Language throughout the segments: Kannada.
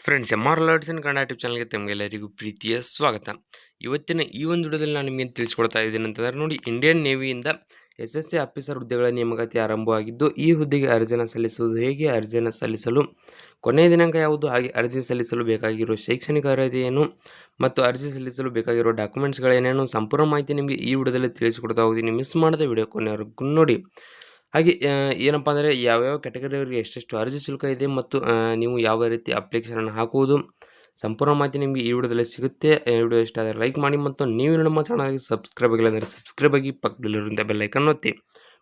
ಫ್ರೆಂಡ್ಸ್, ಎಮ್.ಆರ್. ಅಲರ್ಟ್ಸ್ ಇನ್ ಕನ್ನಡ ಯೂಟ್ಯೂಬ್ ಚಾನಲ್ಗೆ ತಮಗೆಲ್ಲರಿಗೂ ಪ್ರೀತಿಯ ಸ್ವಾಗತ. ಇವತ್ತಿನ ಈ ಒಂದು ವಿಡಿಯೋದಲ್ಲಿ ನಾನು ನಿಮಗೆ ತಿಳಿಸ್ಕೊಡ್ತಾ ಇದ್ದೀನಿ ಅಂತಂದರೆ ನೋಡಿ, ಇಂಡಿಯನ್ ನೇವಿಯಿಂದ SSC ಆಫೀಸರ್ ಹುದ್ದೆಗಳ ನೇಮಕಾತಿ ಆರಂಭವಾಗಿದ್ದು, ಈ ಹುದ್ದೆಗೆ ಅರ್ಜಿಯನ್ನು ಸಲ್ಲಿಸುವುದು ಹೇಗೆ, ಅರ್ಜಿಯನ್ನು ಸಲ್ಲಿಸಲು ಕೊನೆಯ ದಿನಾಂಕ ಯಾವುದು, ಹಾಗೆ ಅರ್ಜಿ ಸಲ್ಲಿಸಲು ಬೇಕಾಗಿರುವ ಶೈಕ್ಷಣಿಕ ಅರ್ಹತೆ ಏನು ಮತ್ತು ಅರ್ಜಿ ಸಲ್ಲಿಸಲು ಬೇಕಾಗಿರುವ ಡಾಕ್ಯುಮೆಂಟ್ಸ್ಗಳೇನೇನು ಸಂಪೂರ್ಣ ಮಾಹಿತಿ ನಿಮಗೆ ಈ ವಿಡಿಯೋದಲ್ಲಿ ತಿಳಿಸ್ಕೊಡ್ತಾ ಹೋಗ್ತೀನಿ. ಮಿಸ್ ಮಾಡದೆ ವಿಡಿಯೋ ಕೊನೆವರೆಗೂ ನೋಡಿ. ಹಾಗೆ ಏನಪ್ಪ ಅಂದರೆ ಯಾವ್ಯಾವ ಕ್ಯಾಟಗರಿಯವರಿಗೆ ಎಷ್ಟೆಷ್ಟು ಅರ್ಜಿ ಶುಲ್ಕ ಇದೆ ಮತ್ತು ನೀವು ಯಾವ ರೀತಿ ಅಪ್ಲಿಕೇಶನನ್ನು ಹಾಕುವುದು ಸಂಪೂರ್ಣ ಮಾಹಿತಿ ನಿಮಗೆ ಈ ವಿಡಿಯೋದಲ್ಲಿ ಸಿಗುತ್ತೆ. ವಿಡಿಯೋ ಇಷ್ಟ ಆದರೆ ಲೈಕ್ ಮಾಡಿ ಮತ್ತು ನೀವು ನಮ್ಮ ಚಾನಲ್ಗೆ ಸಬ್ಸ್ಕ್ರೈಬ್ ಆಗಿಲ್ಲ ಅಂದರೆ ಸಬ್ಸ್ಕ್ರೈಬ್ ಆಗಿ ಪಕ್ಕದಲ್ಲಿರುವಂಥ ಬೆಲ್ಲೈಕನ್ ಒತ್ತಿ.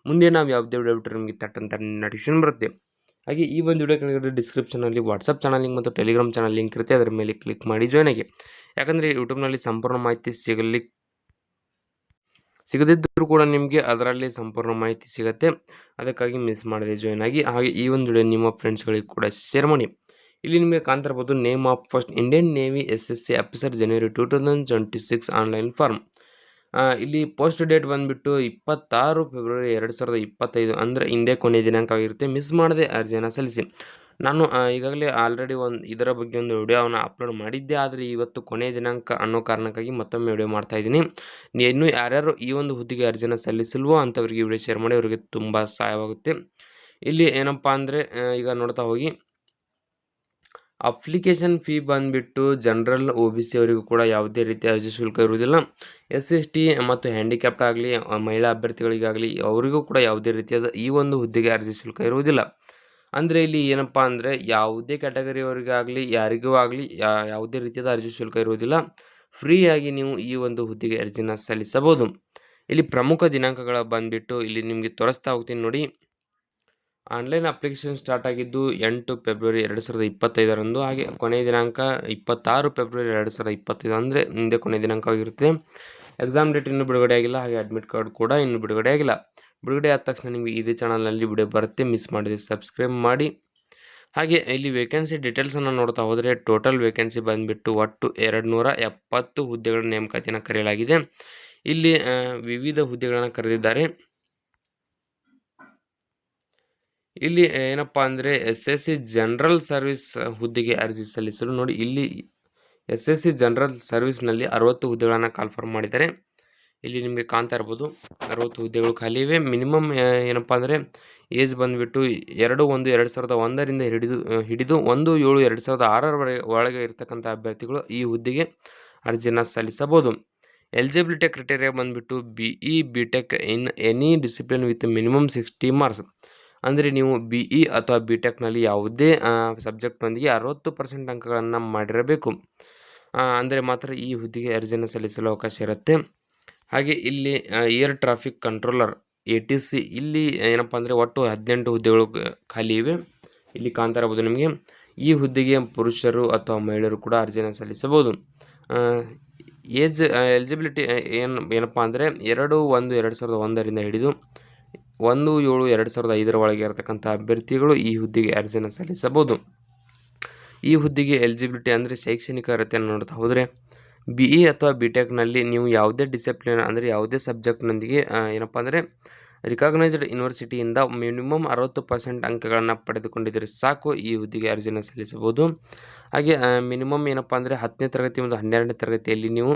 ಮುಂದೆ ನಾವು ಯಾವುದೇ ವಿಡಿಯೋ ಬಿಟ್ಟರೆ ನಿಮಗೆ ತಟ್ಟಂತ ನೋಟಿಫಿಕೇಶನ್ ಬರುತ್ತೆ. ಹಾಗೆ ಈ ಒಂದು ವಿಡಿಯೋ ಕೆಳಗಡೆ ಡಿಸ್ಕ್ರಿಪ್ಷನಲ್ಲಿ ವಾಟ್ಸಪ್ ಚಾನಲ್ ಲಿಂಕ್ ಮತ್ತು ಟೆಲಿಗ್ರಾಮ್ ಚಾನಲ್ ಲಿಂಕ್ ಇರುತ್ತೆ, ಅದರ ಮೇಲೆ ಕ್ಲಿಕ್ ಮಾಡಿ ಜಾಯ್ನ್ ಆಗಿ. ಯಾಕಂದರೆ ಯೂಟ್ಯೂಬ್ನಲ್ಲಿ ಸಂಪೂರ್ಣ ಮಾಹಿತಿ ಸಿಗದಿದ್ದರೂ ಕೂಡ ನಿಮಗೆ ಅದರಲ್ಲಿ ಸಂಪೂರ್ಣ ಮಾಹಿತಿ ಸಿಗುತ್ತೆ. ಅದಕ್ಕಾಗಿ ಮಿಸ್ ಮಾಡದೆ ಜಾಯ್ನ್ ಆಗಿ. ಹಾಗೆ ಈ ಒಂದು ವಿಡಿಯೋ ನಿಮ್ಮ ಫ್ರೆಂಡ್ಸ್ಗಳಿಗೆ ಕೂಡ ಶೇರ್ ಮಾಡಿ. ಇಲ್ಲಿ ನಿಮಗೆ ಕಾಣ್ತಿರ್ಬೋದು, name of first Indian navy SSC officer January 2026 online form. ಇಲ್ಲಿ ಪೋಸ್ಟ್ ಡೇಟ್ ಬಂದುಬಿಟ್ಟು 26 ಫೆಬ್ರವರಿ 2025, ಅಂದರೆ ಇಂದೇ ಕೊನೆಯ ದಿನಾಂಕವಾಗಿರುತ್ತೆ. ಮಿಸ್ ಮಾಡದೆ ಅರ್ಜಿಯನ್ನು ಸಲ್ಲಿಸಿ. ನಾನು ಈಗಾಗಲೇ ಆಲ್ರೆಡಿ ಇದರ ಬಗ್ಗೆ ಒಂದು ವಿಡಿಯೋವನ್ನು ಅಪ್ಲೋಡ್ ಮಾಡಿದ್ದೆ, ಆದರೆ ಇವತ್ತು ಕೊನೆಯ ದಿನಾಂಕ ಅನ್ನೋ ಕಾರಣಕ್ಕಾಗಿ ಮತ್ತೊಮ್ಮೆ ವಿಡಿಯೋ ಮಾಡ್ತಾಯಿದ್ದೀನಿ. ಇನ್ನೂ ಯಾರ್ಯಾರು ಈ ಒಂದು ಹುದ್ದೆಗೆ ಅರ್ಜಿಯನ್ನು ಸಲ್ಲಿಸಲ್ವೋ ಅಂಥವ್ರಿಗೆ ವಿಡಿಯೋ ಶೇರ್ ಮಾಡಿ, ಅವರಿಗೆ ತುಂಬ ಸಹಾಯವಾಗುತ್ತೆ. ಇಲ್ಲಿ ಏನಪ್ಪ ಅಂದರೆ ಈಗ ನೋಡ್ತಾ ಹೋಗಿ, ಅಪ್ಲಿಕೇಶನ್ ಫೀ ಬಂದುಬಿಟ್ಟು ಜನರಲ್ OBC ಅವರಿಗೂ ಕೂಡ ಯಾವುದೇ ರೀತಿಯ ಅರ್ಜಿ ಶುಲ್ಕ ಇರುವುದಿಲ್ಲ. SST ಮತ್ತು ಹ್ಯಾಂಡಿಕ್ಯಾಪ್ಟ್ ಆಗಲಿ, ಮಹಿಳಾ ಅಭ್ಯರ್ಥಿಗಳಿಗಾಗಲಿ ಅವರಿಗೂ ಕೂಡ ಯಾವುದೇ ರೀತಿಯಾದ ಈ ಒಂದು ಹುದ್ದೆಗೆ ಅರ್ಜಿ ಶುಲ್ಕ ಇರುವುದಿಲ್ಲ. ಅಂದರೆ ಇಲ್ಲಿ ಏನಪ್ಪ ಅಂದರೆ ಯಾವುದೇ ಕ್ಯಾಟಗರಿಯವರಿಗಾಗಲಿ ಯಾರಿಗೂ ಆಗಲಿ ಯಾವುದೇ ರೀತಿಯಾದ ಅರ್ಜಿ ಶುಲ್ಕ ಇರುವುದಿಲ್ಲ. ಫ್ರೀಯಾಗಿ ನೀವು ಈ ಒಂದು ಹುದ್ದೆಗೆ ಅರ್ಜಿನ ಸಲ್ಲಿಸಬಹುದು. ಇಲ್ಲಿ ಪ್ರಮುಖ ದಿನಾಂಕಗಳ ಬಂದುಬಿಟ್ಟು ಇಲ್ಲಿ ನಿಮಗೆ ತೋರಿಸ್ತಾ ಹೋಗ್ತೀನಿ ನೋಡಿ. ಆನ್ಲೈನ್ ಅಪ್ಲಿಕೇಶನ್ ಸ್ಟಾರ್ಟ್ ಆಗಿದ್ದು 8 ಫೆಬ್ರವರಿ 2025ರಂದು. ಹಾಗೆ ಕೊನೆಯ ದಿನಾಂಕ 26 ಫೆಬ್ರವರಿ 2025, ಅಂದರೆ ಹಿಂದೆ ಕೊನೆಯ ದಿನಾಂಕವಾಗಿರುತ್ತೆ. ಎಕ್ಸಾಮ್ ಡೇಟ್ ಇನ್ನೂ ಬಿಡುಗಡೆ ಆಗಿಲ್ಲ. ಹಾಗೆ ಅಡ್ಮಿಟ್ ಕಾರ್ಡ್ ಕೂಡ ಇನ್ನೂ ಬಿಡುಗಡೆ ಆಗಿಲ್ಲ. ಬಿಡುಗಡೆ ಆದ ತಕ್ಷಣ ನಿಮಗೆ ಇದೇ ಚಾನಲ್ನಲ್ಲಿ ವಿಡಿಯೋ ಬರುತ್ತೆ, ಮಿಸ್ ಮಾಡಿದೆ ಸಬ್ಸ್ಕ್ರೈಬ್ ಮಾಡಿ. ಹಾಗೆ ಇಲ್ಲಿ ವೇಕೆನ್ಸಿ ಡೀಟೇಲ್ಸನ್ನು ನೋಡ್ತಾ ಹೋದರೆ, ಟೋಟಲ್ ವೇಕೆನ್ಸಿ ಬಂದುಬಿಟ್ಟು ಒಟ್ಟು 270 ಹುದ್ದೆಗಳ ನೇಮಕಾತಿಯನ್ನು ಕರೆಯಲಾಗಿದೆ. ಇಲ್ಲಿ ವಿವಿಧ ಹುದ್ದೆಗಳನ್ನು ಕರೆದಿದ್ದಾರೆ. ಇಲ್ಲಿ ಏನಪ್ಪ ಅಂದರೆ SSC ಜನರಲ್ ಸರ್ವಿಸ್ ಹುದ್ದೆಗೆ ಅರ್ಜಿ ಸಲ್ಲಿಸಲು ನೋಡಿ, ಇಲ್ಲಿ SSC ಜನರಲ್ ಸರ್ವಿಸ್ನಲ್ಲಿ 60 ಹುದ್ದೆಗಳನ್ನು ಕಾಲ್ಫಾರ್ಮ್ ಮಾಡಿದ್ದಾರೆ. ಇಲ್ಲಿ ನಿಮಗೆ ಕಾಣ್ತಾ ಇರ್ಬೋದು 60 ಹುದ್ದೆಗಳು ಖಾಲಿ ಇವೆ. ಮಿನಿಮಮ್ ಏನಪ್ಪ ಅಂದರೆ ಏಜ್ ಬಂದುಬಿಟ್ಟು 2/1/2001ರಿಂದ ಹಿಡಿದು 1/7/2006 ಒಳಗೆ ಇರತಕ್ಕಂಥ ಅಭ್ಯರ್ಥಿಗಳು ಈ ಹುದ್ದೆಗೆ ಅರ್ಜಿಯನ್ನು ಸಲ್ಲಿಸಬಹುದು. ಎಲಿಜಿಬಿಲಿಟಿ ಕ್ರೈಟೇರಿಯಾ ಬಂದುಬಿಟ್ಟು BE BTech in any discipline with minimum 60 marks. ಅಂದರೆ ನೀವು BE ಅಥವಾ BTechನಲ್ಲಿ ಯಾವುದೇ ಸಬ್ಜೆಕ್ಟ್ನೊಂದಿಗೆ 60% ಅಂಕಗಳನ್ನು ಮಾಡಿರಬೇಕು. ಅಂದರೆ ಮಾತ್ರ ಈ ಹುದ್ದೆಗೆ ಅರ್ಜಿಯನ್ನು ಸಲ್ಲಿಸಲು ಅವಕಾಶ ಇರುತ್ತೆ. ಹಾಗೆ ಇಲ್ಲಿ ಏರ್ ಟ್ರಾಫಿಕ್ ಕಂಟ್ರೋಲರ್ ATC, ಇಲ್ಲಿ ಏನಪ್ಪ ಅಂದರೆ ಒಟ್ಟು 18 ಹುದ್ದೆಗಳು ಖಾಲಿ ಇವೆ. ಇಲ್ಲಿ ಕಾಣ್ತಾ ಇರಬಹುದು ನಿಮಗೆ. ಈ ಹುದ್ದೆಗೆ ಪುರುಷರು ಅಥವಾ ಮಹಿಳೆಯರು ಕೂಡ ಅರ್ಜಿಯನ್ನು ಸಲ್ಲಿಸಬಹುದು. ಏಜ್ ಎಲಿಜಿಬಿಲಿಟಿ ಏನಪ್ಪ ಅಂದರೆ 2/1/2001ರಿಂದ ಹಿಡಿದು 1/7/2005 ಒಳಗೆ ಇರತಕ್ಕಂಥ ಅಭ್ಯರ್ಥಿಗಳು ಈ ಹುದ್ದೆಗೆ ಅರ್ಜಿಯನ್ನು ಸಲ್ಲಿಸಬಹುದು. ಈ ಹುದ್ದೆಗೆ ಎಲಿಜಿಬಿಲಿಟಿ ಅಂದರೆ ಶೈಕ್ಷಣಿಕ ಅರ್ಹತೆಯನ್ನು ನೋಡ್ತಾ ಹೋದರೆ, BE ಅಥವಾ BTechನಲ್ಲಿ ನೀವು ಯಾವುದೇ ಡಿಸಿಪ್ಲಿನ್ ಅಂದರೆ ಯಾವುದೇ ಸಬ್ಜೆಕ್ಟ್ನೊಂದಿಗೆ ಏನಪ್ಪ ಅಂದರೆ ರಿಕಾಗ್ನೈಸ್ಡ್ ಯೂನಿವರ್ಸಿಟಿಯಿಂದ ಮಿನಿಮಮ್ 60% ಅಂಕಗಳನ್ನು ಪಡೆದುಕೊಂಡಿದ್ದರೆ ಸಾಕು, ಈ ಹುದ್ದೆಗೆ ಅರ್ಜಿಯನ್ನು ಸಲ್ಲಿಸಬಹುದು. ಹಾಗೆ ಮಿನಿಮಮ್ ಏನಪ್ಪ ಅಂದರೆ 10ನೇ ತರಗತಿ ಮತ್ತು 12ನೇ ತರಗತಿಯಲ್ಲಿ ನೀವು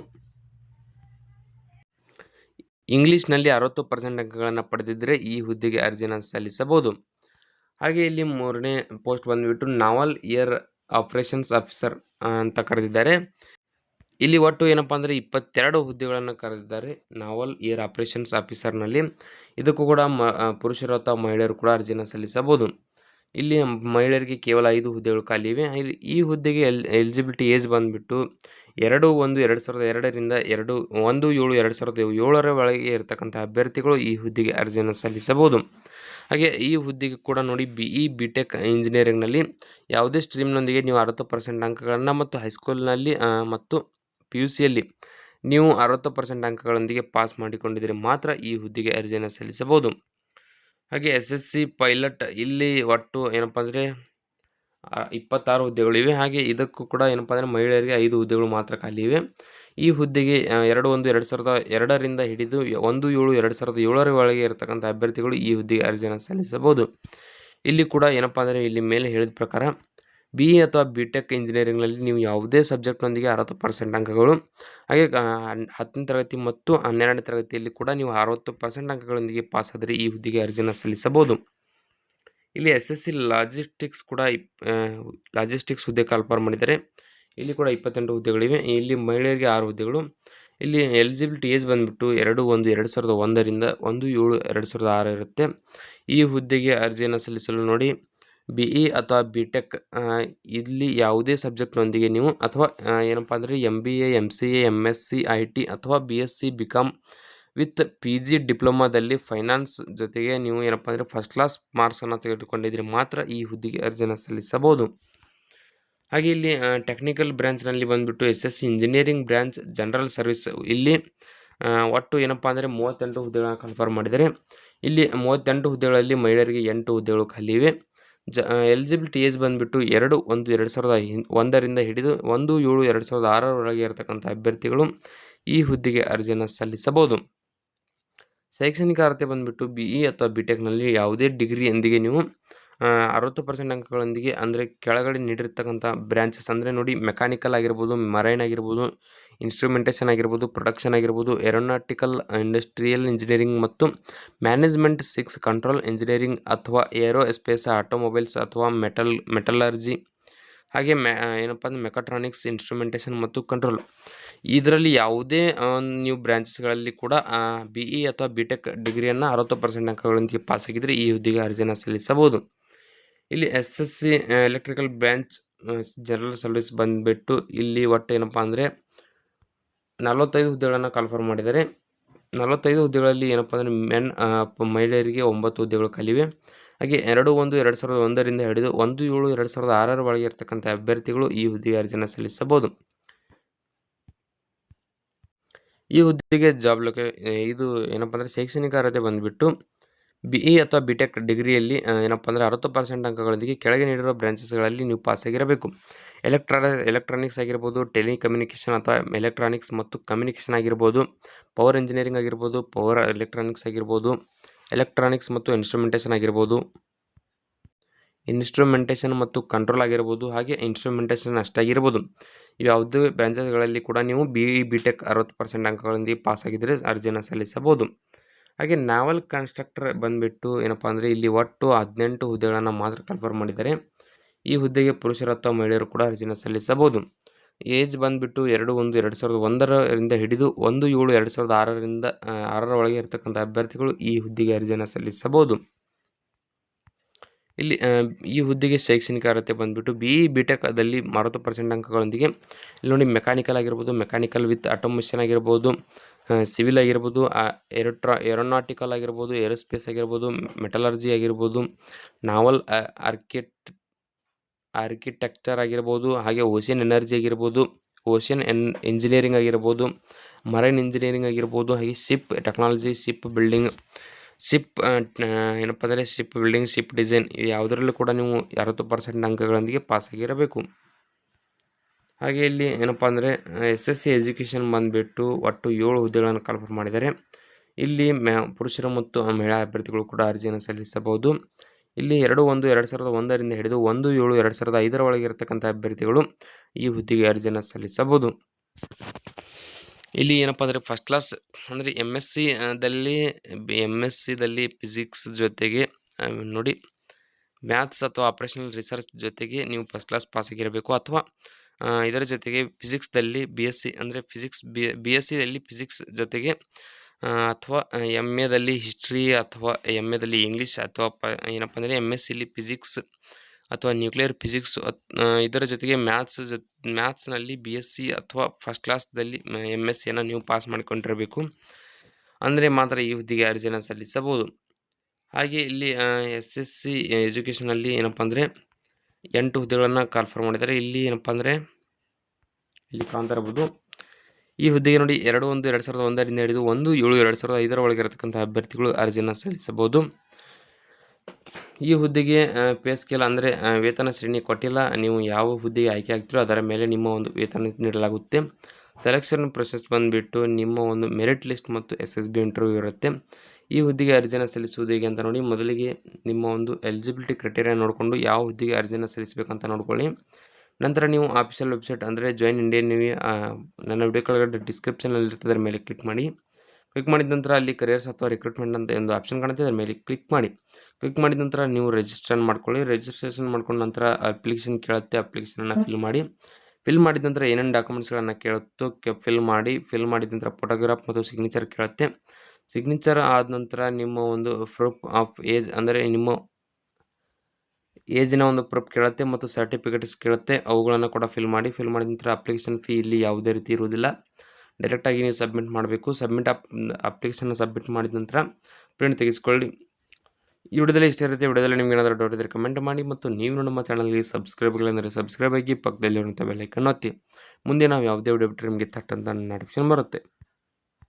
ಇಂಗ್ಲೀಷ್ನಲ್ಲಿ 60% ಅಂಕಗಳನ್ನು ಪಡೆದಿದ್ದರೆ ಈ ಹುದ್ದೆಗೆ ಅರ್ಜಿಯನ್ನು ಸಲ್ಲಿಸಬಹುದು. ಹಾಗೆ ಇಲ್ಲಿ 3ನೇ ಪೋಸ್ಟ್ ಬಂದುಬಿಟ್ಟು ನಾವಲ್ ಏರ್ ಆಪರೇಷನ್ಸ್ ಆಫೀಸರ್ ಅಂತ ಕರೆದಿದ್ದಾರೆ. ಇಲ್ಲಿ ಒಟ್ಟು ಏನಪ್ಪ ಅಂದರೆ 22 ಹುದ್ದೆಗಳನ್ನು ಕರೆದಿದ್ದಾರೆ ನಾವಲ್ ಏರ್ ಆಪರೇಷನ್ಸ್ ಆಫೀಸರ್ನಲ್ಲಿ. ಇದಕ್ಕೂ ಕೂಡ ಪುರುಷರು ಅಥವಾ ಮಹಿಳೆಯರು ಕೂಡ ಅರ್ಜಿಯನ್ನು ಸಲ್ಲಿಸಬಹುದು. ಇಲ್ಲಿ ಮಹಿಳೆಯರಿಗೆ ಕೇವಲ 5 ಹುದ್ದೆಗಳು ಖಾಲಿ ಇವೆ. ಈ ಹುದ್ದೆಗೆ ಎಲಿಜಿಬಿಲಿಟಿ ಏಜ್ ಬಂದುಬಿಟ್ಟು 2/1/2002ರಿಂದ 1/7/2007 ಒಳಗೆ ಇರತಕ್ಕಂಥ ಅಭ್ಯರ್ಥಿಗಳು ಈ ಹುದ್ದೆಗೆ ಅರ್ಜಿಯನ್ನು ಸಲ್ಲಿಸಬಹುದು. ಹಾಗೆ ಈ ಹುದ್ದೆಗೆ ಕೂಡ ನೋಡಿ, BE BTech ಇಂಜಿನಿಯರಿಂಗ್ನಲ್ಲಿ ಯಾವುದೇ ಸ್ಟ್ರೀಮ್ನೊಂದಿಗೆ ನೀವು 60% ಅಂಕಗಳನ್ನು ಮತ್ತು ಹೈಸ್ಕೂಲ್ನಲ್ಲಿ ಮತ್ತು PUCಯಲ್ಲಿ ನೀವು 60% ಅಂಕಗಳೊಂದಿಗೆ ಪಾಸ್ ಮಾಡಿಕೊಂಡಿದ್ದರೆ ಮಾತ್ರ ಈ ಹುದ್ದೆಗೆ ಅರ್ಜಿಯನ್ನು ಸಲ್ಲಿಸಬಹುದು. ಹಾಗೆ SSC ಪೈಲಟ್, ಇಲ್ಲಿ ಒಟ್ಟು ಏನಪ್ಪ ಅಂದರೆ 26 ಹುದ್ದೆಗಳಿವೆ. ಹಾಗೆ ಇದಕ್ಕೂ ಕೂಡ ಏನಪ್ಪ ಅಂದರೆ ಮಹಿಳೆಯರಿಗೆ 5 ಹುದ್ದೆಗಳು ಮಾತ್ರ ಖಾಲಿ ಇವೆ. ಈ ಹುದ್ದೆಗೆ 2/1/2002ರಿಂದ ಹಿಡಿದು 1/7/2007 ಒಳಗೆ ಇರತಕ್ಕಂಥ ಅಭ್ಯರ್ಥಿಗಳು ಈ ಹುದ್ದೆಗೆ ಅರ್ಜಿಯನ್ನು ಸಲ್ಲಿಸಬಹುದು. ಇಲ್ಲಿ ಕೂಡ ಏನಪ್ಪ ಅಂದರೆ ಇಲ್ಲಿ ಮೇಲೆ ಹೇಳಿದ ಪ್ರಕಾರ BE ಅಥವಾ BTech ಇಂಜಿನಿಯರಿಂಗ್‌ನಲ್ಲಿ ನೀವು ಯಾವುದೇ ಸಬ್ಜೆಕ್ಟ್‌ನೊಂದಿಗೆ 60% ಅಂಕಗಳು, ಹಾಗೆ 10ನೇ ತರಗತಿ ಮತ್ತು 12ನೇ ತರಗತಿಯಲ್ಲಿ ಕೂಡ ನೀವು 60% ಅಂಕಗಳೊಂದಿಗೆ ಪಾಸಾದರೆ ಈ ಹುದ್ದೆಗೆ ಅರ್ಜಿಯನ್ನು ಸಲ್ಲಿಸಬಹುದು. ಇಲ್ಲಿ SSC ಲಾಜಿಸ್ಟಿಕ್ಸ್ ಕೂಡ ಲಾಜಿಸ್ಟಿಕ್ಸ್ ಹುದ್ದೆ ಕಾಲ್ಫರ್ ಮಾಡಿದ್ದಾರೆ. ಇಲ್ಲಿ ಕೂಡ 28 ಹುದ್ದೆಗಳಿವೆ. ಇಲ್ಲಿ ಮಹಿಳೆಯರಿಗೆ 6 ಹುದ್ದೆಗಳು. ಇಲ್ಲಿ ಎಲಿಜಿಬಿಲಿಟಿ ಏಜ್ ಬಂದುಬಿಟ್ಟು 2/1/2001 ರಿಂದ 1/7/2006 ಇರುತ್ತೆ. ಈ ಹುದ್ದೆಗೆ ಅರ್ಜಿಯನ್ನು ಸಲ್ಲಿಸಲು ನೋಡಿ BE ಅಥವಾ BTech ಇಲ್ಲಿ ಯಾವುದೇ ಸಬ್ಜೆಕ್ಟ್ನೊಂದಿಗೆ ನೀವು ಅಥವಾ ಏನಪ್ಪ ಅಂದರೆ MBA, MCA, MSc, IT ಅಥವಾ BSc, BCom ವಿತ್ PG ಡಿಪ್ಲೊಮಾದಲ್ಲಿ ಫೈನಾನ್ಸ್ ಜೊತೆಗೆ ನೀವು ಏನಪ್ಪ ಅಂದರೆ ಫಸ್ಟ್ ಕ್ಲಾಸ್ ಮಾರ್ಕ್ಸನ್ನು ತೆಗೆದುಕೊಂಡಿದ್ರೆ ಮಾತ್ರ ಈ ಹುದ್ದೆಗೆ ಅರ್ಜಿಯನ್ನು ಸಲ್ಲಿಸಬಹುದು. ಹಾಗೆ ಇಲ್ಲಿ ಟೆಕ್ನಿಕಲ್ ಬ್ರ್ಯಾಂಚ್ನಲ್ಲಿ ಬಂದುಬಿಟ್ಟು SSC engineering branch general service ಇಲ್ಲಿ ಒಟ್ಟು ಏನಪ್ಪ ಅಂದರೆ 38 ಹುದ್ದೆಗಳನ್ನು ಕನ್ಫರ್ಮ್ ಮಾಡಿದ್ದಾರೆ. ಇಲ್ಲಿ 38 ಹುದ್ದೆಗಳಲ್ಲಿ ಮಹಿಳೆಯರಿಗೆ 8 ಹುದ್ದೆಗಳು ಖಾಲಿ ಇವೆ. ಎಲಿಜಿಬಿಲಿಟಿ ಏಜ್ ಬಂದುಬಿಟ್ಟು 2/1/2001 ರಿಂದ ಹಿಡಿದು 1/7/2006 ಒಳಗೆ ಇರತಕ್ಕಂಥ ಅಭ್ಯರ್ಥಿಗಳು ಈ ಹುದ್ದೆಗೆ ಅರ್ಜಿಯನ್ನು ಸಲ್ಲಿಸಬಹುದು. ಶೈಕ್ಷಣಿಕ ಅರ್ಹತೆ ಬಂದುಬಿಟ್ಟು BE ಅಥವಾ BTechನಲ್ಲಿ ಯಾವುದೇ ಡಿಗ್ರಿಯೊಂದಿಗೆ ನೀವು 60% ಅಂಕಗಳೊಂದಿಗೆ ಅಂದರೆ ಕೆಳಗಡೆ ನೀಡಿರ್ತಕ್ಕಂಥ ಬ್ರ್ಯಾಂಚಸ್ ಅಂದರೆ ನೋಡಿ ಮೆಕ್ಯಾನಿಕಲ್ ಆಗಿರ್ಬೋದು, ಮರೈನ್ ಆಗಿರ್ಬೋದು, ಇನ್ಸ್ಟ್ರುಮೆಂಟೇಷನ್ ಆಗಿರ್ಬೋದು, ಪ್ರೊಡಕ್ಷನ್ ಆಗಿರ್ಬೋದು, ಏರೋನಾಟಿಕಲ್ ಇಂಡಸ್ಟ್ರಿಯಲ್ ಇಂಜಿನಿಯರಿಂಗ್ ಮತ್ತು ಮ್ಯಾನೇಜ್ಮೆಂಟ್ 6 ಕಂಟ್ರೋಲ್ ಇಂಜಿನಿಯರಿಂಗ್ ಅಥವಾ ಏರೋಸ್ಪೇಸ್, ಆಟೋಮೊಬೈಲ್ಸ್ ಅಥವಾ ಮೆಟಲರ್ಜಿ, ಹಾಗೆ ಏನಪ್ಪ ಅಂದರೆ ಮೆಕಾಟ್ರಾನಿಕ್ಸ್, ಇನ್ಸ್ಟ್ರುಮೆಂಟೇಷನ್ ಮತ್ತು ಕಂಟ್ರೋಲ್. ಇದರಲ್ಲಿ ಯಾವುದೇ ನೀವು ಬ್ರಾಂಚಸ್ಗಳಲ್ಲಿ ಕೂಡ BE ಅಥವಾ BTech ಡಿಗ್ರಿಯನ್ನು 60% ಅಂಕಗಳೊಂದಿಗೆ ಪಾಸಾಗಿದ್ದರೆ ಈ ಹುದ್ದೆಗೆ ಅರ್ಜಿಯನ್ನು ಸಲ್ಲಿಸಬಹುದು. ಇಲ್ಲಿ SSC electrical branch general service ಬಂದುಬಿಟ್ಟು ಇಲ್ಲಿ ಒಟ್ಟು ಏನಪ್ಪ ಅಂದರೆ 45 ಹುದ್ದೆಗಳನ್ನು ಕಾಲ್ಫರ್ಮ್ ಮಾಡಿದ್ದಾರೆ. 45 ಹುದ್ದೆಗಳಲ್ಲಿ ಏನಪ್ಪ ಅಂದರೆ ಮಹಿಳೆಯರಿಗೆ 9 ಹುದ್ದೆಗಳು ಖಾಲಿವೆ. ಹಾಗೆ 2/1/2001 ರಿಂದ ಹಿಡಿದು 1/7/2006 ಒಳಗೆ ಇರತಕ್ಕಂಥ ಅಭ್ಯರ್ಥಿಗಳು ಈ ಹುದ್ದೆಗೆ ಅರ್ಜಿಯನ್ನು ಸಲ್ಲಿಸಬಹುದು. ಈ ಹುದ್ದೆಗೆ ಇದು ಏನಪ್ಪ ಅಂದರೆ ಶೈಕ್ಷಣಿಕ ಅರ್ಹತೆ ಬಂದುಬಿಟ್ಟು BE ಅಥವಾ BTech ಡಿಗ್ರಿಯಲ್ಲಿ ಏನಪ್ಪ ಅಂದರೆ 60% ಅಂಕಗಳೊಂದಿಗೆ ಕೆಳಗೆ ನೀಡಿರುವ ಬ್ರಾಂಚಸ್ಗಳಲ್ಲಿ ನೀವು ಪಾಸಾಗಿರಬೇಕು. ಎಲೆಕ್ಟ್ರಾನಿಕ್ಸ್ ಆಗಿರ್ಬೋದು, ಟೆಲಿಕಮ್ಯುನಿಕೇಷನ್ ಅಥವಾ ಎಲೆಕ್ಟ್ರಾನಿಕ್ಸ್ ಮತ್ತು ಕಮ್ಯುನಿಕೇಷನ್ ಆಗಿರ್ಬೋದು, ಪವರ್ ಇಂಜಿನಿಯರಿಂಗ್ ಆಗಿರ್ಬೋದು, ಪವರ್ ಎಲೆಕ್ಟ್ರಾನಿಕ್ಸ್ ಆಗಿರ್ಬೋದು, ಎಲೆಕ್ಟ್ರಾನಿಕ್ಸ್ ಮತ್ತು ಇನ್ಸ್ಟ್ರುಮೆಂಟೇಷನ್ ಆಗಿರ್ಬೋದು, ಇನ್ಸ್ಟ್ರುಮೆಂಟೇಷನ್ ಮತ್ತು ಕಂಟ್ರೋಲ್ ಆಗಿರ್ಬೋದು, ಹಾಗೆ ಇನ್ಸ್ಟ್ರುಮೆಂಟೇಷನ್ ಅಷ್ಟಾಗಿರ್ಬೋದು. ಯಾವುದೇ ಬ್ರಾಂಚಸ್ಗಳಲ್ಲಿ ಕೂಡ ನೀವು BE BTech 60% ಅಂಕಗಳೊಂದಿಗೆ ಪಾಸಾಗಿದ್ದರೆ ಅರ್ಜಿಯನ್ನು ಸಲ್ಲಿಸಬಹುದು. ಹಾಗೆ ನಾವಲ್ ಕನ್ಸ್ಟ್ರಕ್ಟರ್ ಬಂದುಬಿಟ್ಟು ಏನಪ್ಪ ಅಂದರೆ ಇಲ್ಲಿ ಒಟ್ಟು 18 ಹುದ್ದೆಗಳನ್ನು ಮಾತ್ರ ಕನ್ಫರ್ಮ್ ಮಾಡಿದ್ದಾರೆ. ಈ ಹುದ್ದೆಗೆ ಪುರುಷರು ಅಥವಾ ಮಹಿಳೆಯರು ಕೂಡ ಅರ್ಜಿಯನ್ನು ಸಲ್ಲಿಸಬಹುದು. ಏಜ್ ಬಂದುಬಿಟ್ಟು 2/1/2001 ರಿಂದ ಹಿಡಿದು 1/7/2006 ಒಳಗೆ ಇರತಕ್ಕಂಥ ಅಭ್ಯರ್ಥಿಗಳು ಈ ಹುದ್ದೆಗೆ ಅರ್ಜಿಯನ್ನು ಸಲ್ಲಿಸಬಹುದು. ಇಲ್ಲಿ ಈ ಹುದ್ದೆಗೆ ಶೈಕ್ಷಣಿಕ ಅರ್ಹತೆ ಬಂದುಬಿಟ್ಟು BE BTechದಲ್ಲಿ 60% ಅಂಕಗಳೊಂದಿಗೆ ಇಲ್ಲಿ ನೋಡಿ ಮೆಕ್ಯಾನಿಕಲ್ ಆಗಿರ್ಬೋದು, ಮೆಕ್ಯಾನಿಕಲ್ ವಿತ್ ಆಟೋಮೇಷನ್ ಆಗಿರ್ಬೋದು, ಸಿವಿಲ್ ಆಗಿರ್ಬೋದು, ಏರೋನಾಟಿಕಲ್ ಆಗಿರ್ಬೋದು, ಏರೋಸ್ಪೇಸ್ ಆಗಿರ್ಬೋದು, ಮೆಟಲರ್ಜಿ ಆಗಿರ್ಬೋದು, ನಾವಲ್ ಆರ್ಕಿಟೆಕ್ಚರ್ ಆಗಿರ್ಬೋದು, ಹಾಗೆ ಓಷನ್ ಎನರ್ಜಿ ಆಗಿರ್ಬೋದು, ಓಷನ್ ಇಂಜಿನಿಯರಿಂಗ್ ಆಗಿರ್ಬೋದು, ಮರೈನ್ ಇಂಜಿನಿಯರಿಂಗ್ ಆಗಿರ್ಬೋದು, ಹಾಗೆ ಶಿಪ್ ಟೆಕ್ನಾಲಜಿ, ಶಿಪ್ ಬಿಲ್ಡಿಂಗ್, ಏನಪ್ಪ ಅಂದರೆ ಶಿಪ್ ಬಿಲ್ಡಿಂಗ್, ಶಿಪ್ ಡಿಸೈನ್ ಯಾವುದರಲ್ಲೂ ಕೂಡ ನೀವು 60% ಅಂಕಗಳೊಂದಿಗೆ ಪಾಸಾಗಿರಬೇಕು. ಹಾಗೆ ಇಲ್ಲಿ ಏನಪ್ಪ ಅಂದರೆ SSC ಎಜುಕೇಷನ್ ಬಂದುಬಿಟ್ಟು ಒಟ್ಟು 7 ಹುದ್ದೆಗಳನ್ನು ಕನ್ಫರ್ಮ್ ಮಾಡಿದ್ದಾರೆ. ಇಲ್ಲಿ ಪುರುಷರು ಮತ್ತು ಮಹಿಳಾ ಅಭ್ಯರ್ಥಿಗಳು ಕೂಡ ಅರ್ಜಿಯನ್ನು ಸಲ್ಲಿಸಬಹುದು. ಇಲ್ಲಿ 2/1/2001 ರಿಂದ ಹಿಡಿದು 1/7/2005 ಒಳಗೆ ಇರತಕ್ಕಂಥ ಅಭ್ಯರ್ಥಿಗಳು ಈ ಹುದ್ದೆಗೆ ಅರ್ಜಿಯನ್ನು ಸಲ್ಲಿಸಬಹುದು. ಇಲ್ಲಿ ಏನಪ್ಪ ಅಂದರೆ ಫಸ್ಟ್ ಕ್ಲಾಸ್ ಅಂದರೆ MScದಲ್ಲಿ ಫಿಸಿಕ್ಸ್ ಜೊತೆಗೆ ನೋಡಿ ಮ್ಯಾಥ್ಸ್ ಅಥವಾ ಆಪರೇಷನಲ್ ರಿಸರ್ಚ್ ಜೊತೆಗೆ ನೀವು ಫಸ್ಟ್ ಕ್ಲಾಸ್ ಪಾಸಾಗಿರಬೇಕು. ಅಥವಾ ಇದರ ಜೊತೆಗೆ ಫಿಸಿಕ್ಸ್ದಲ್ಲಿ BSc ಅಂದರೆ BScದಲ್ಲಿ ಫಿಸಿಕ್ಸ್ ಜೊತೆಗೆ ಅಥವಾ MAದಲ್ಲಿ ಹಿಸ್ಟ್ರಿ ಅಥವಾ MAದಲ್ಲಿ ಇಂಗ್ಲೀಷ್ ಅಥವಾ ಏನಪ್ಪ ಅಂದರೆ MScಲಿ ಫಿಸಿಕ್ಸ್ ಅಥವಾ ನ್ಯೂಕ್ಲಿಯರ್ ಫಿಸಿಕ್ಸ್ ಇದರ ಜೊತೆಗೆ ಮ್ಯಾಥ್ಸ್ನಲ್ಲಿ BSc ಅಥವಾ ಫಸ್ಟ್ ಕ್ಲಾಸ್ದಲ್ಲಿ MScಯನ್ನು ನೀವು ಪಾಸ್ ಮಾಡಿಕೊಂಡಿರಬೇಕು. ಅಂದರೆ ಮಾತ್ರ ಈ ಹುದ್ದೆಗೆ ಅರ್ಜಿಯನ್ನು ಸಲ್ಲಿಸಬಹುದು. ಹಾಗೆ ಇಲ್ಲಿ SSC ಎಜುಕೇಷನಲ್ಲಿ ಏನಪ್ಪ ಅಂದರೆ 8 ಹುದ್ದೆಗಳನ್ನು ಕಾಲ್ಫರ್ ಮಾಡಿದ್ದಾರೆ. ಇಲ್ಲಿ ಏನಪ್ಪ ಅಂದರೆ ಇಲ್ಲಿ ಕಾಣ್ತಾ ಇರ್ಬೋದು ಈ ಹುದ್ದೆಗೆ ನೋಡಿ 2/1/2001 ರಿಂದ ಹಿಡಿದು 1/7/2005 ಒಳಗೆ ಇರತಕ್ಕಂಥ ಅಭ್ಯರ್ಥಿಗಳು ಅರ್ಜಿಯನ್ನು ಸಲ್ಲಿಸಬಹುದು. ಈ ಹುದ್ದೆಗೆ ಪೇ ಸ್ಕೇಲ್ ಅಂದರೆ ವೇತನ ಶ್ರೇಣಿ ಕೊಟ್ಟಿಲ್ಲ. ನೀವು ಯಾವ ಹುದ್ದೆಗೆ ಆಯ್ಕೆ ಆಗ್ತೀರೋ ಅದರ ಮೇಲೆ ನಿಮ್ಮ ಒಂದು ವೇತನ ನೀಡಲಾಗುತ್ತೆ. ಸೆಲೆಕ್ಷನ್ ಪ್ರೊಸೆಸ್ ಬಂದುಬಿಟ್ಟು ನಿಮ್ಮ ಒಂದು ಮೆರಿಟ್ ಲಿಸ್ಟ್ ಮತ್ತು SSB ಇಂಟರ್ವ್ಯೂ ಇರುತ್ತೆ. ಈ ಹುದ್ದೆಗೆ ಅರ್ಜಿಯನ್ನು ಸಲ್ಲಿಸುವುದು ಹೇಗೆ ಅಂತ ನೋಡಿ, ಮೊದಲಿಗೆ ನಿಮ್ಮ ಒಂದು ಎಲಿಜಿಬಿಲಿಟಿ ಕ್ರೈಟೇರಿಯಾ ನೋಡಿಕೊಂಡು ಯಾವ ಹುದ್ದೆಗೆ ಅರ್ಜಿಯನ್ನು ಸಲ್ಲಿಸಬೇಕಂತ ನೋಡ್ಕೊಳ್ಳಿ. ನಂತರ ನೀವು ಆಫಿಷಿಯಲ್ ವೆಬ್ಸೈಟ್ ಅಂದರೆ ಜಾಯಿನ್ ಇಂಡಿಯನ್ ನೇವಿ ನನ್ನ ವಿಡಿಯೋ ಕೆಳಗಡೆ ಡಿಸ್ಕ್ರಿಪ್ಷನಲ್ಲಿ ಇರ್ತದೆ, ಅದರ ಮೇಲೆ ಕ್ಲಿಕ್ ಮಾಡಿ. ಕ್ಲಿಕ್ ಮಾಡಿದ ನಂತರ ಅಲ್ಲಿ ಕರಿಯರ್ಸ್ ಅಥವಾ ರಿಕ್ರೂಟ್ಮೆಂಟ್ ಅಂತ ಒಂದು ಆಪ್ಷನ್ ಕಾಣುತ್ತೆ, ಅದರ ಮೇಲೆ ಕ್ಲಿಕ್ ಮಾಡಿ. ಕ್ಲಿಕ್ ಮಾಡಿದ ನಂತರ ನೀವು ರಿಜಿಸ್ಟ್ರೇಷನ್ ಮಾಡ್ಕೊಳ್ಳಿ. ರಿಜಿಸ್ಟ್ರೇಷನ್ ಮಾಡ್ಕೊಂಡ ನಂತರ ಅಪ್ಲಿಕೇಶನ್ ಕೇಳುತ್ತೆ, ಅಪ್ಲಿಕೇಶನನ್ನು ಫಿಲ್ ಮಾಡಿ. ಫಿಲ್ ಮಾಡಿದ ನಂತರ ಏನೇನು ಡಾಕ್ಯುಮೆಂಟ್ಸ್ಗಳನ್ನು ಕೇಳುತ್ತೋ ಫಿಲ್ ಮಾಡಿದ ನಂತರ ಫೋಟೋಗ್ರಾಫ್ ಮತ್ತು ಸಿಗ್ನೇಚರ್ ಕೇಳುತ್ತೆ. ಸಿಗ್ನೇಚರ್ ಆದ ನಂತರ ನಿಮ್ಮ ಒಂದು ಪ್ರೂಫ್ ಆಫ್ ಏಜ್ ಅಂದರೆ ನಿಮ್ಮ ಏಜಿನ ಒಂದು ಪ್ರೂಫ್ ಕೇಳುತ್ತೆ ಮತ್ತು ಸರ್ಟಿಫಿಕೇಟ್ಸ್ ಕೇಳುತ್ತೆ, ಅವುಗಳನ್ನು ಕೂಡ ಫಿಲ್ ಮಾಡಿದ ನಂತರ ಅಪ್ಲಿಕೇಶನ್ ಫೀ ಇಲ್ಲಿ ಯಾವುದೇ ರೀತಿ ಇರುವುದಿಲ್ಲ, ಡೈರೆಕ್ಟಾಗಿ ನೀವು ಸಬ್ಮಿಟ್ ಮಾಡಬೇಕು. ಅಪ್ಲಿಕೇಶನ್ ಸಬ್ಮಿಟ್ ಮಾಡಿದ ನಂತರ ಪ್ರಿಂಟ್ ತೆಗೆದುಕೊಳ್ಳಿ. ಈ ವಿಡಿಯೋದಲ್ಲಿ ಇಷ್ಟೇ ಇರುತ್ತೆ. ವಿಡಿಯೋದಲ್ಲಿ ನಿಮ್ಗೆ ಏನಾದರೂ ಡೌಟ್ ಇದ್ದರೆ ಕಮೆಂಟ್ ಮಾಡಿ ಮತ್ತು ನೀವು ನಮ್ಮ ಚಾನಲ್ಗೆ ಸಬ್ಸ್ಕ್ರೈಬ್ ಆಗಿ ಪಕ್ಕದಲ್ಲಿರುವಂಥ ಬೆಲ್ ಐಕನ್ ಒತ್ತಿ. ಮುಂದೆ ನಾವು ಯಾವುದೇ ವಿಡಿಯೋ ಬಿಟ್ಟರೆ ನಿಮಗೆ ತಟ್ಟಂತ ನೋಟಿಫಿಕೇಶನ್ ಬರುತ್ತೆ.